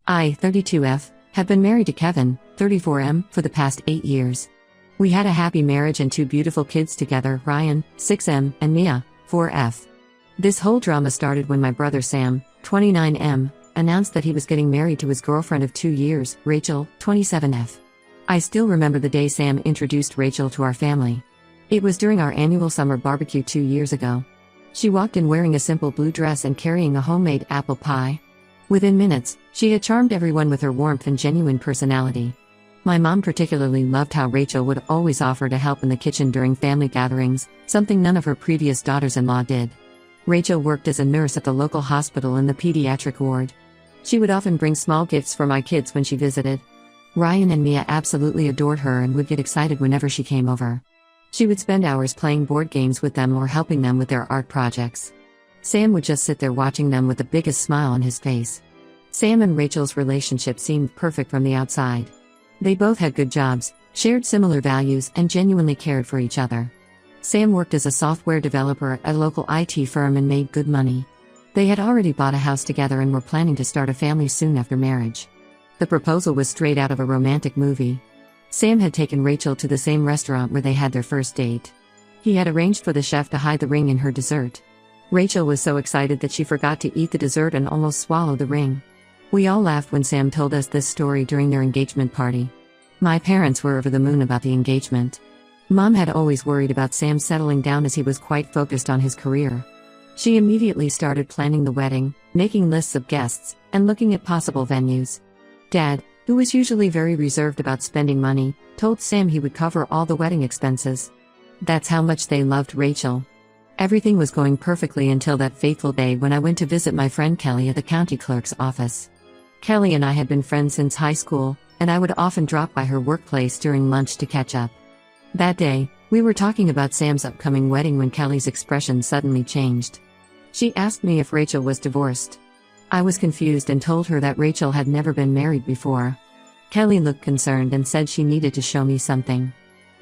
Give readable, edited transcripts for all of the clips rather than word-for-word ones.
I, 32F, have been married to Kevin, 34M, for the past 8 years. We had a happy marriage and 2 beautiful kids together, Ryan, 6M, and Mia, 4F. This whole drama started when my brother Sam, 29M, announced that he was getting married to his girlfriend of 2 years, Rachel, 27F. I still remember the day Sam introduced Rachel to our family. It was during our annual summer barbecue 2 years ago. She walked in wearing a simple blue dress and carrying a homemade apple pie. Within minutes, she had charmed everyone with her warmth and genuine personality. My mom particularly loved how Rachel would always offer to help in the kitchen during family gatherings, something none of her previous daughters-in-law did. Rachel worked as a nurse at the local hospital in the pediatric ward. She would often bring small gifts for my kids when she visited. Ryan and Mia absolutely adored her and would get excited whenever she came over. She would spend hours playing board games with them or helping them with their art projects. Sam would just sit there watching them with the biggest smile on his face. Sam and Rachel's relationship seemed perfect from the outside. They both had good jobs, shared similar values, and genuinely cared for each other. Sam worked as a software developer at a local IT firm and made good money. They had already bought a house together and were planning to start a family soon after marriage. The proposal was straight out of a romantic movie. Sam had taken Rachel to the same restaurant where they had their first date. He had arranged for the chef to hide the ring in her dessert. Rachel was so excited that she forgot to eat the dessert and almost swallowed the ring. We all laughed when Sam told us this story during their engagement party. My parents were over the moon about the engagement. Mom had always worried about Sam settling down as he was quite focused on his career. She immediately started planning the wedding, making lists of guests, and looking at possible venues. Dad, who was usually very reserved about spending money, told Sam he would cover all the wedding expenses. That's how much they loved Rachel. Everything was going perfectly until that fateful day when I went to visit my friend Kelly at the county clerk's office. Kelly and I had been friends since high school, and I would often drop by her workplace during lunch to catch up. That day, we were talking about Sam's upcoming wedding when Kelly's expression suddenly changed. She asked me if Rachel was divorced. I was confused and told her that Rachel had never been married before. Kelly looked concerned and said she needed to show me something.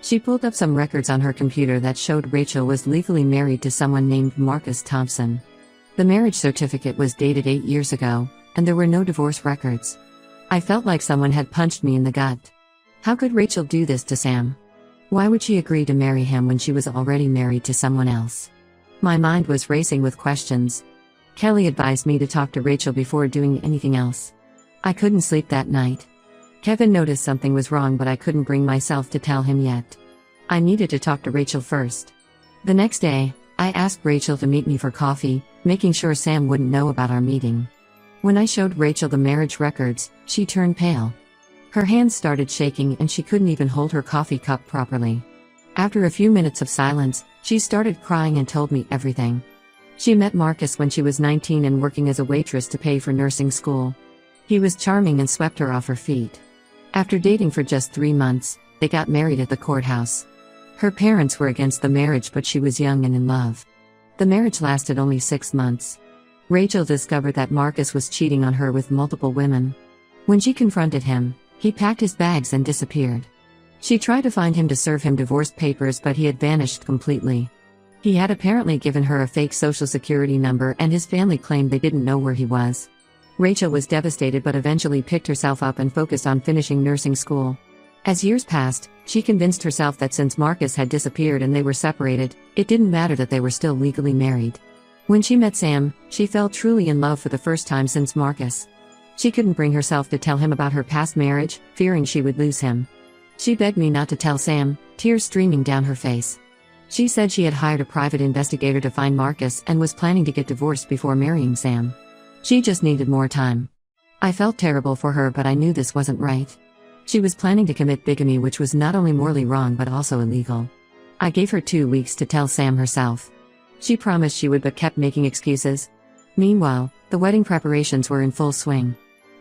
She pulled up some records on her computer that showed Rachel was legally married to someone named Marcus Thompson. The marriage certificate was dated 8 years ago, and there were no divorce records. I felt like someone had punched me in the gut. How could Rachel do this to Sam? Why would she agree to marry him when she was already married to someone else? My mind was racing with questions. Kelly advised me to talk to Rachel before doing anything else. I couldn't sleep that night. Kevin noticed something was wrong, but I couldn't bring myself to tell him yet. I needed to talk to Rachel first. The next day, I asked Rachel to meet me for coffee, making sure Sam wouldn't know about our meeting. When I showed Rachel the marriage records, she turned pale. Her hands started shaking and she couldn't even hold her coffee cup properly. After a few minutes of silence, she started crying and told me everything. She met Marcus when she was 19 and working as a waitress to pay for nursing school. He was charming and swept her off her feet. After dating for just 3 months, they got married at the courthouse. Her parents were against the marriage, but she was young and in love. The marriage lasted only 6 months. Rachel discovered that Marcus was cheating on her with multiple women. When she confronted him, he packed his bags and disappeared. She tried to find him to serve him divorce papers, but he had vanished completely. He had apparently given her a fake social security number, and his family claimed they didn't know where he was. Rachel was devastated but eventually picked herself up and focused on finishing nursing school. As years passed, she convinced herself that since Marcus had disappeared and they were separated, it didn't matter that they were still legally married. When she met Sam, she fell truly in love for the first time since Marcus. She couldn't bring herself to tell him about her past marriage, fearing she would lose him. She begged me not to tell Sam, tears streaming down her face. She said she had hired a private investigator to find Marcus and was planning to get divorced before marrying Sam. She just needed more time. I felt terrible for her, but I knew this wasn't right. She was planning to commit bigamy, which was not only morally wrong but also illegal. I gave her 2 weeks to tell Sam herself. She promised she would, but kept making excuses. Meanwhile, the wedding preparations were in full swing.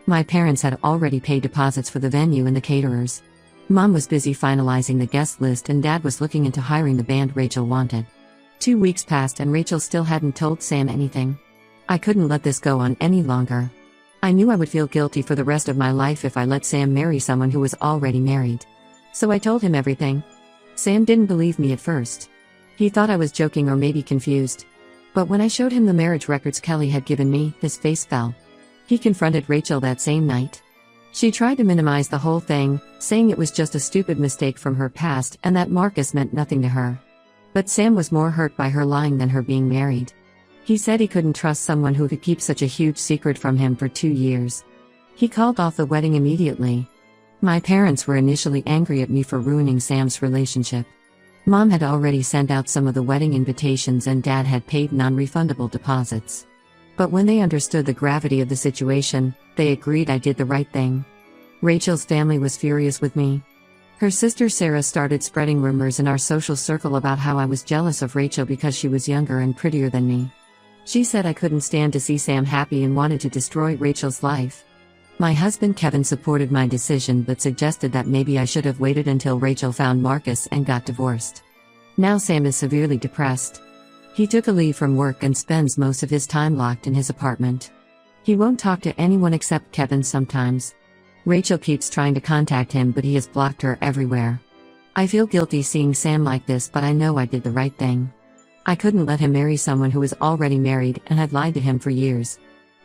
My parents had already paid deposits for the venue and the caterers. Mom was busy finalizing the guest list and Dad was looking into hiring the band Rachel wanted. 2 weeks passed and Rachel still hadn't told Sam anything. I couldn't let this go on any longer. I knew I would feel guilty for the rest of my life if I let Sam marry someone who was already married. So I told him everything. Sam didn't believe me at first. He thought I was joking or maybe confused. But when I showed him the marriage records Kelly had given me, his face fell. He confronted Rachel that same night. She tried to minimize the whole thing, saying it was just a stupid mistake from her past and that Marcus meant nothing to her. But Sam was more hurt by her lying than her being married. He said he couldn't trust someone who could keep such a huge secret from him for 2 years. He called off the wedding immediately. My parents were initially angry at me for ruining Sam's relationship. Mom had already sent out some of the wedding invitations and Dad had paid non-refundable deposits. But when they understood the gravity of the situation, they agreed I did the right thing. Rachel's family was furious with me. Her sister Sarah started spreading rumors in our social circle about how I was jealous of Rachel because she was younger and prettier than me. She said I couldn't stand to see Sam happy and wanted to destroy Rachel's life. My husband Kevin supported my decision but suggested that maybe I should have waited until Rachel found Marcus and got divorced. Now Sam is severely depressed. He took a leave from work and spends most of his time locked in his apartment. He won't talk to anyone except Kevin sometimes. Rachel keeps trying to contact him but he has blocked her everywhere. I feel guilty seeing Sam like this but I know I did the right thing. I couldn't let him marry someone who was already married and had lied to him for years.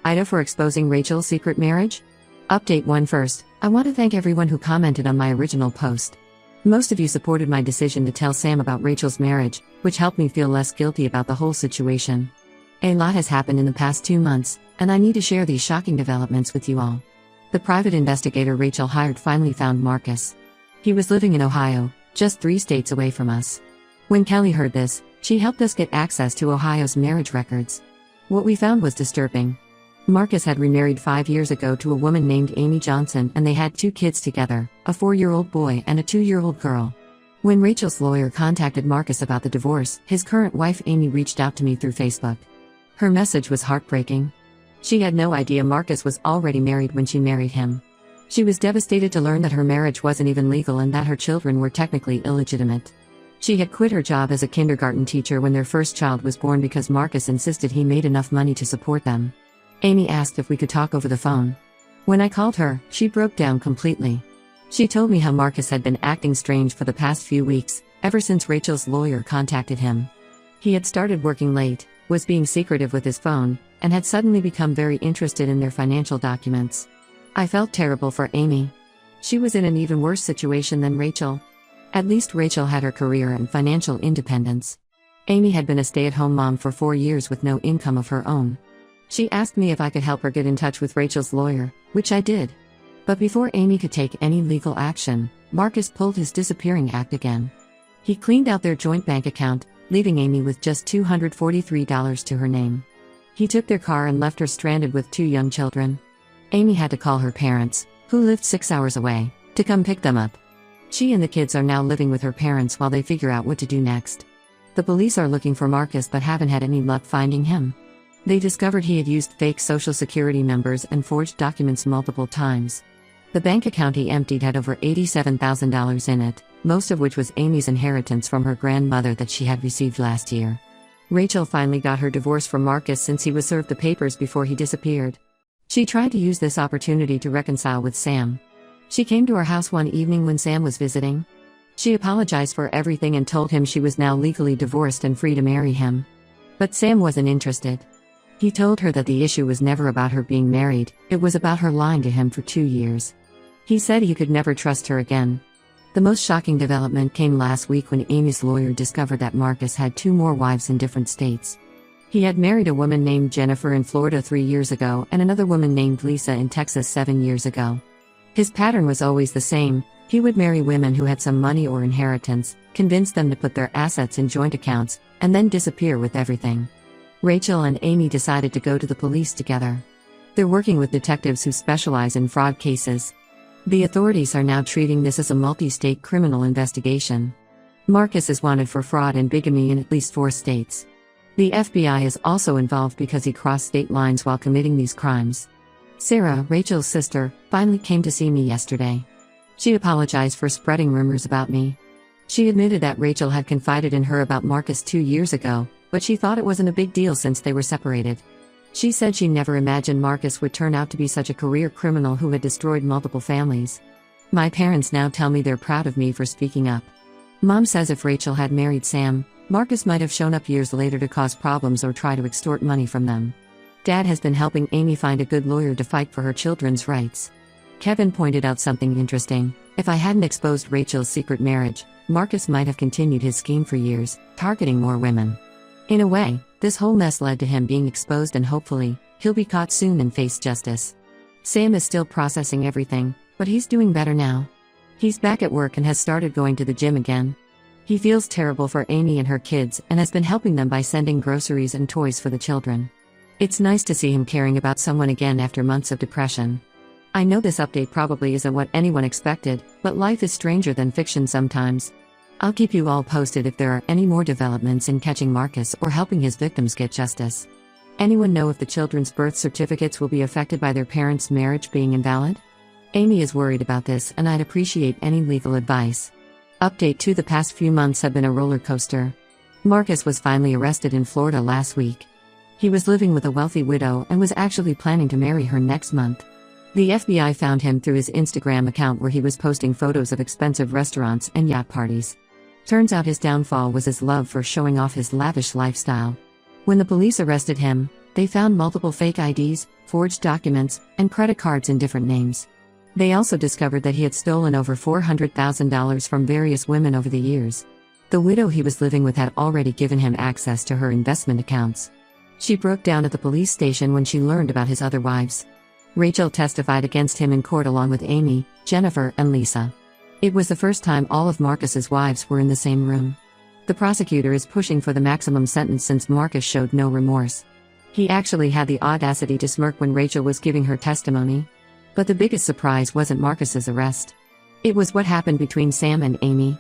Ida for exposing Rachel's secret marriage? Update 1 first, I want to thank everyone who commented on my original post. Most of you supported my decision to tell Sam about Rachel's marriage, which helped me feel less guilty about the whole situation. A lot has happened in the past 2 months, and I need to share these shocking developments with you all. The private investigator Rachel hired finally found Marcus. He was living in Ohio, just 3 states away from us. When Kelly heard this, she helped us get access to Ohio's marriage records. What we found was disturbing. Marcus had remarried 5 years ago to a woman named Amy Johnson and they had 2 kids together, a 4-year-old boy and a 2-year-old girl. When Rachel's lawyer contacted Marcus about the divorce, his current wife Amy reached out to me through Facebook. Her message was heartbreaking. She had no idea Marcus was already married when she married him. She was devastated to learn that her marriage wasn't even legal and that her children were technically illegitimate. She had quit her job as a kindergarten teacher when their first child was born because Marcus insisted he made enough money to support them. Amy asked if we could talk over the phone. When I called her, she broke down completely. She told me how Marcus had been acting strange for the past few weeks, ever since Rachel's lawyer contacted him. He had started working late, was being secretive with his phone, and had suddenly become very interested in their financial documents. I felt terrible for Amy. She was in an even worse situation than Rachel. At least Rachel had her career and financial independence. Amy had been a stay-at-home mom for 4 years with no income of her own. She asked me if I could help her get in touch with Rachel's lawyer, which I did. But before Amy could take any legal action, Marcus pulled his disappearing act again. He cleaned out their joint bank account, leaving Amy with just $243 to her name. He took their car and left her stranded with 2 young children. Amy had to call her parents, who lived 6 hours away, to come pick them up. She and the kids are now living with her parents while they figure out what to do next. The police are looking for Marcus but haven't had any luck finding him. They discovered he had used fake social security numbers and forged documents multiple times. The bank account he emptied had over $87,000 in it, most of which was Amy's inheritance from her grandmother that she had received last year. Rachel finally got her divorce from Marcus since he was served the papers before he disappeared. She tried to use this opportunity to reconcile with Sam. She came to our house one evening when Sam was visiting. She apologized for everything and told him she was now legally divorced and free to marry him. But Sam wasn't interested. He told her that the issue was never about her being married, it was about her lying to him for 2 years. He said he could never trust her again. The most shocking development came last week when Amy's lawyer discovered that Marcus had 2 more wives in different states. He had married a woman named Jennifer in Florida 3 years ago and another woman named Lisa in Texas 7 years ago. His pattern was always the same: he would marry women who had some money or inheritance, convince them to put their assets in joint accounts, and then disappear with everything. Rachel and Amy decided to go to the police together. They're working with detectives who specialize in fraud cases. The authorities are now treating this as a multi-state criminal investigation. Marcus is wanted for fraud and bigamy in at least 4 states. The FBI is also involved because he crossed state lines while committing these crimes. Sarah, Rachel's sister, finally came to see me yesterday. She apologized for spreading rumors about me. She admitted that Rachel had confided in her about Marcus 2 years ago, but she thought it wasn't a big deal since they were separated. She said she never imagined Marcus would turn out to be such a career criminal who had destroyed multiple families. My parents now tell me they're proud of me for speaking up. Mom says if Rachel had married Sam, Marcus might have shown up years later to cause problems or try to extort money from them. Dad has been helping Amy find a good lawyer to fight for her children's rights. Kevin pointed out something interesting. If I hadn't exposed Rachel's secret marriage, Marcus might have continued his scheme for years, targeting more women. In a way, this whole mess led to him being exposed, and hopefully, he'll be caught soon and face justice. Sam is still processing everything, but he's doing better now. He's back at work and has started going to the gym again. He feels terrible for Amy and her kids and has been helping them by sending groceries and toys for the children. It's nice to see him caring about someone again after months of depression. I know this update probably isn't what anyone expected, but life is stranger than fiction sometimes. I'll keep you all posted if there are any more developments in catching Marcus or helping his victims get justice. Anyone know if the children's birth certificates will be affected by their parents' marriage being invalid? Amy is worried about this, and I'd appreciate any legal advice. Update 2: the past few months have been a roller coaster. Marcus was finally arrested in Florida last week. He was living with a wealthy widow and was actually planning to marry her next month. The FBI found him through his Instagram account, where he was posting photos of expensive restaurants and yacht parties. Turns out his downfall was his love for showing off his lavish lifestyle. When the police arrested him, they found multiple fake IDs, forged documents, and credit cards in different names. They also discovered that he had stolen over $400,000 from various women over the years. The widow he was living with had already given him access to her investment accounts. She broke down at the police station when she learned about his other wives. Rachel testified against him in court along with Amy, Jennifer, and Lisa. It was the first time all of Marcus's wives were in the same room. The prosecutor is pushing for the maximum sentence since Marcus showed no remorse. He actually had the audacity to smirk when Rachel was giving her testimony. But the biggest surprise wasn't Marcus's arrest. It was what happened between Sam and Amy.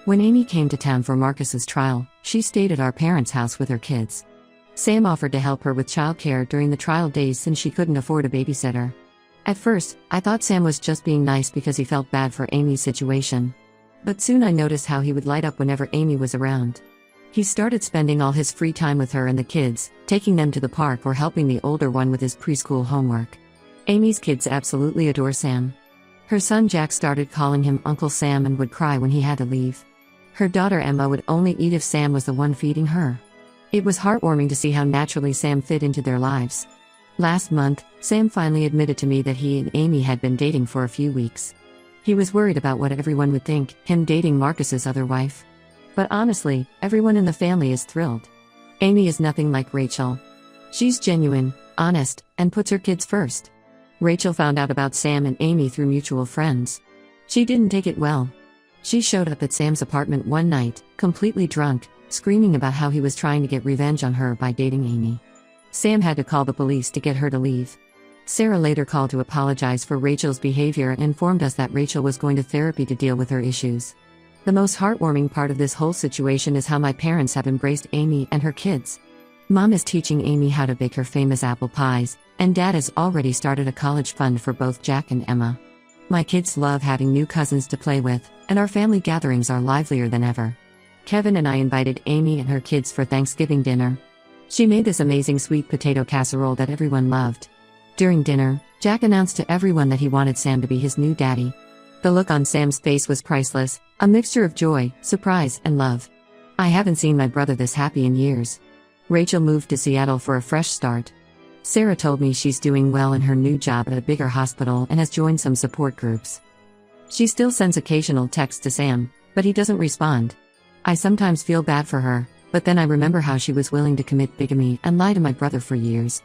When Amy came to town for Marcus's trial, she stayed at our parents' house with her kids. Sam offered to help her with childcare during the trial days since she couldn't afford a babysitter. At first, I thought Sam was just being nice because he felt bad for Amy's situation. But soon I noticed how he would light up whenever Amy was around. He started spending all his free time with her and the kids, taking them to the park or helping the older one with his preschool homework. Amy's kids absolutely adore Sam. Her son Jack started calling him Uncle Sam and would cry when he had to leave. Her daughter Emma would only eat if Sam was the one feeding her. It was heartwarming to see how naturally Sam fit into their lives. Last month, Sam finally admitted to me that he and Amy had been dating for a few weeks. He was worried about what everyone would think, him dating Marcus's other wife. But honestly, everyone in the family is thrilled. Amy is nothing like Rachel. She's genuine, honest, and puts her kids first. Rachel found out about Sam and Amy through mutual friends. She didn't take it well. She showed up at Sam's apartment one night, completely drunk, screaming about how he was trying to get revenge on her by dating Amy. Sam had to call the police to get her to leave. Sarah later called to apologize for Rachel's behavior and informed us that Rachel was going to therapy to deal with her issues. The most heartwarming part of this whole situation is how my parents have embraced Amy and her kids. Mom is teaching Amy how to bake her famous apple pies, and Dad has already started a college fund for both Jack and Emma. My kids love having new cousins to play with, and our family gatherings are livelier than ever. Kevin and I invited Amy and her kids for Thanksgiving dinner. She made this amazing sweet potato casserole that everyone loved. During dinner, Jack announced to everyone that he wanted Sam to be his new daddy. The look on Sam's face was priceless, a mixture of joy, surprise, and love. I haven't seen my brother this happy in years. Rachel moved to Seattle for a fresh start. Sarah told me she's doing well in her new job at a bigger hospital and has joined some support groups. She still sends occasional texts to Sam, but he doesn't respond. I sometimes feel bad for her, but then I remember how she was willing to commit bigamy and lie to my brother for years.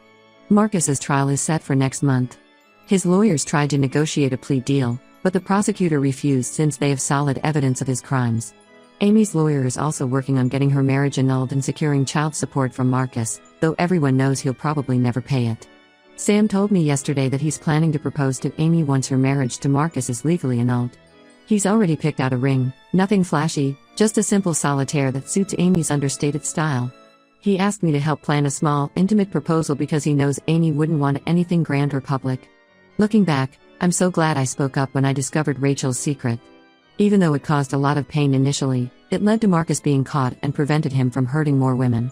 Marcus's trial is set for next month. His lawyers tried to negotiate a plea deal, but the prosecutor refused since they have solid evidence of his crimes. Amy's lawyer is also working on getting her marriage annulled and securing child support from Marcus, though everyone knows he'll probably never pay it. Sam told me yesterday that he's planning to propose to Amy once her marriage to Marcus is legally annulled. He's already picked out a ring, nothing flashy, just a simple solitaire that suits Amy's understated style. He asked me to help plan a small, intimate proposal because he knows Amy wouldn't want anything grand or public. Looking back, I'm so glad I spoke up when I discovered Rachel's secret. Even though it caused a lot of pain initially, it led to Marcus being caught and prevented him from hurting more women.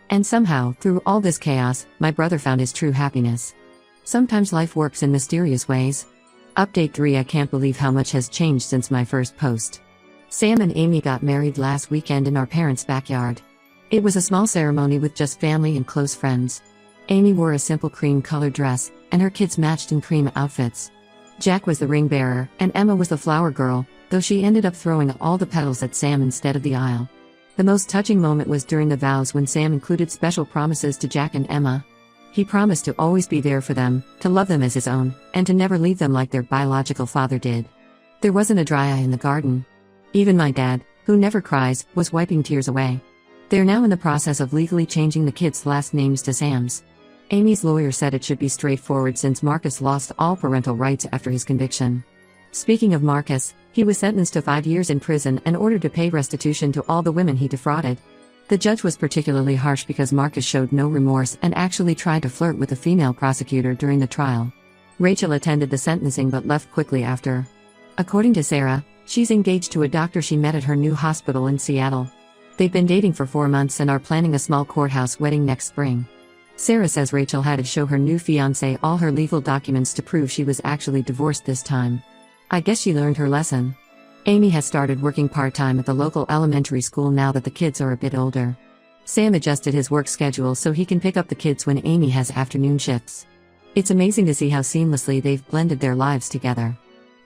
And somehow, through all this chaos, my brother found his true happiness. Sometimes life works in mysterious ways. Update 3: I can't believe how much has changed since my first post. Sam and Amy got married last weekend in our parents' backyard. It was a small ceremony with just family and close friends. Amy wore a simple cream-colored dress, and her kids matched in cream outfits. Jack was the ring bearer, and Emma was the flower girl, though she ended up throwing all the petals at Sam instead of the aisle. The most touching moment was during the vows when Sam included special promises to Jack and Emma. He promised to always be there for them, to love them as his own, and to never leave them like their biological father did. There wasn't a dry eye in the garden. Even my dad, who never cries, was wiping tears away. They're now in the process of legally changing the kids' last names to Sam's. Amy's lawyer said it should be straightforward since Marcus lost all parental rights after his conviction. Speaking of Marcus, he was sentenced to 5 years in prison and ordered to pay restitution to all the women he defrauded. The judge was particularly harsh because Marcus showed no remorse and actually tried to flirt with a female prosecutor during the trial. Rachel attended the sentencing but left quickly after. According to Sarah, she's engaged to a doctor she met at her new hospital in Seattle. They've been dating for 4 months and are planning a small courthouse wedding next spring. Sarah says Rachel had to show her new fiancé all her legal documents to prove she was actually divorced this time. I guess she learned her lesson. Amy has started working part-time at the local elementary school now that the kids are a bit older. Sam adjusted his work schedule so he can pick up the kids when Amy has afternoon shifts. It's amazing to see how seamlessly they've blended their lives together.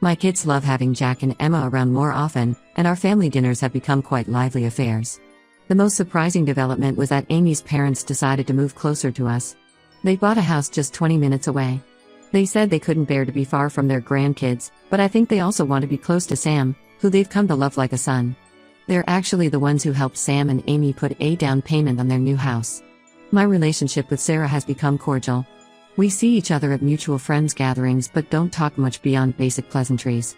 My kids love having Jack and Emma around more often, and our family dinners have become quite lively affairs. The most surprising development was that Amy's parents decided to move closer to us. They bought a house just 20 minutes away. They said they couldn't bear to be far from their grandkids, but I think they also want to be close to Sam, who they've come to love like a son. They're actually the ones who helped Sam and Amy put a down payment on their new house. My relationship with Sarah has become cordial. We see each other at mutual friends gatherings but don't talk much beyond basic pleasantries.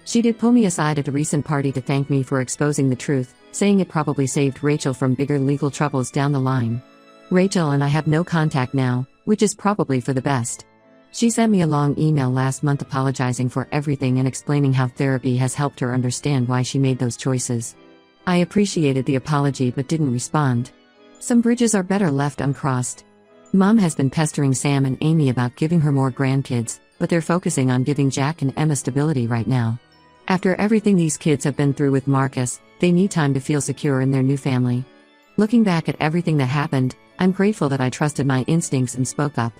She did pull me aside at a recent party to thank me for exposing the truth, saying it probably saved Rachel from bigger legal troubles down the line. Rachel and I have no contact now, which is probably for the best. She sent me a long email last month apologizing for everything and explaining how therapy has helped her understand why she made those choices. I appreciated the apology but didn't respond. Some bridges are better left uncrossed. Mom has been pestering Sam and Amy about giving her more grandkids, but they're focusing on giving Jack and Emma stability right now. After everything these kids have been through with Marcus, they need time to feel secure in their new family. Looking back at everything that happened, I'm grateful that I trusted my instincts and spoke up.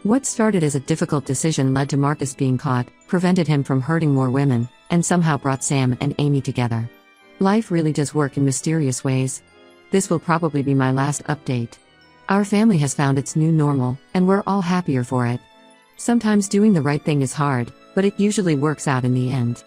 What started as a difficult decision led to Marcus being caught, prevented him from hurting more women, and somehow brought Sam and Amy together. Life really does work in mysterious ways. This will probably be my last update. Our family has found its new normal, and we're all happier for it. Sometimes doing the right thing is hard, but it usually works out in the end.